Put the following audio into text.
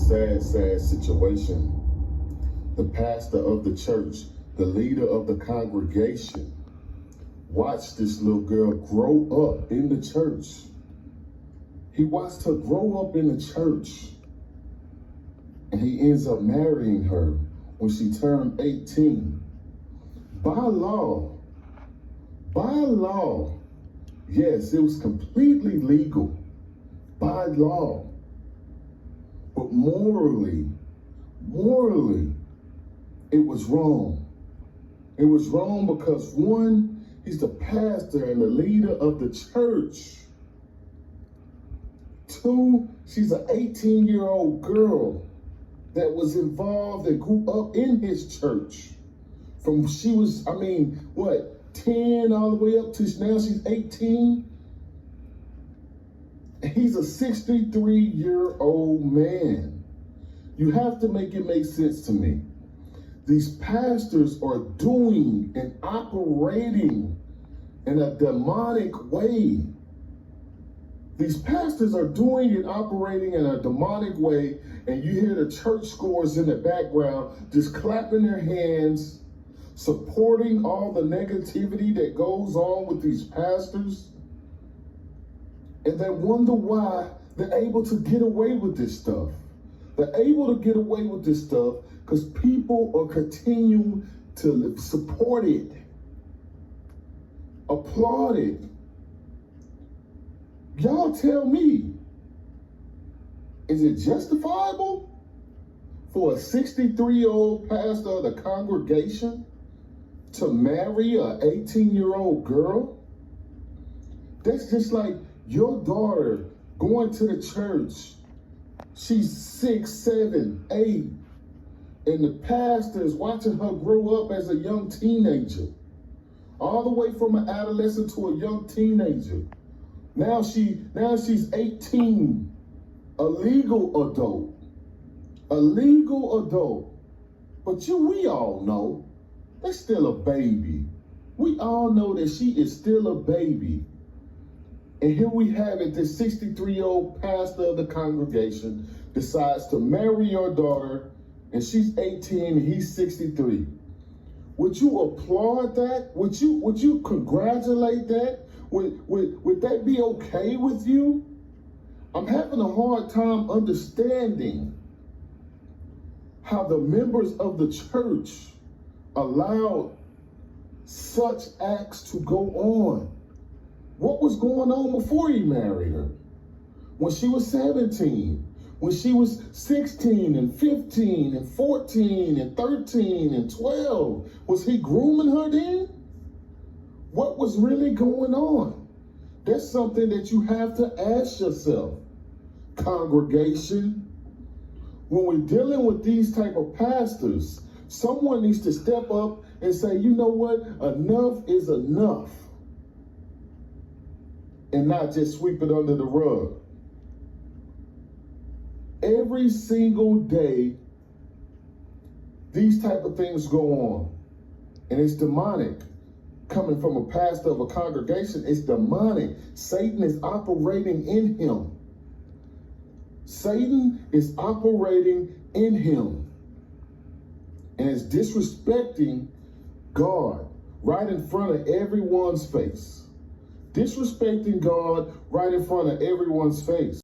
sad, sad situation. The pastor of the church, the leader of the congregation, watched this little girl grow up in the church. He watched her grow up in the church. And he ends up marrying her when she turned 18. By law, yes, it was completely legal. By law. But morally, it was wrong. It was wrong because one, he's the pastor and the leader of the church. Two, she's an 18-year-old girl that was involved and grew up in his church. From she was, 10 all the way up to now she's 18. He's a 63-year-old man. You have to make it make sense to me. These pastors are doing and operating in a demonic way. These pastors are doing and operating in a demonic way, and you hear the church scores in the background just clapping their hands, supporting all the negativity that goes on with these pastors. And they wonder why they're able to get away with this stuff. They're able to get away with this stuff because people are continuing to support it, applaud it. Y'all tell me, is it justifiable for a 63-year-old pastor of the congregation to marry an 18-year-old girl? That's just like your daughter going to the church. She's 6, 7, 8, and the pastor is watching her grow up as a young teenager, all the way from an adolescent to a young teenager. Now she's 18, a legal adult. But we all know that's still a baby. We all know that she is still a baby. And here we have it, this 63-year-old pastor of the congregation decides to marry your daughter, and she's 18 and he's 63. Would you applaud that? Would you congratulate that? Would that be okay with you? I'm having a hard time understanding how the members of the church allowed such acts to go on. What was going on before he married her? When she was 17, when she was 16 and 15 and 14 and 13 and 12, was he grooming her then? What was really going on? That's something that you have to ask yourself, congregation. When we're dealing with these type of pastors, someone needs to step up and say, you know what, enough is enough. And not just sweep it under the rug. Every single day, these type of things go on. And it's demonic. Coming from a pastor of a congregation, it's demonic. Satan is operating in him. Satan is operating in him. And is disrespecting God right in front of everyone's face. Disrespecting God right in front of everyone's face.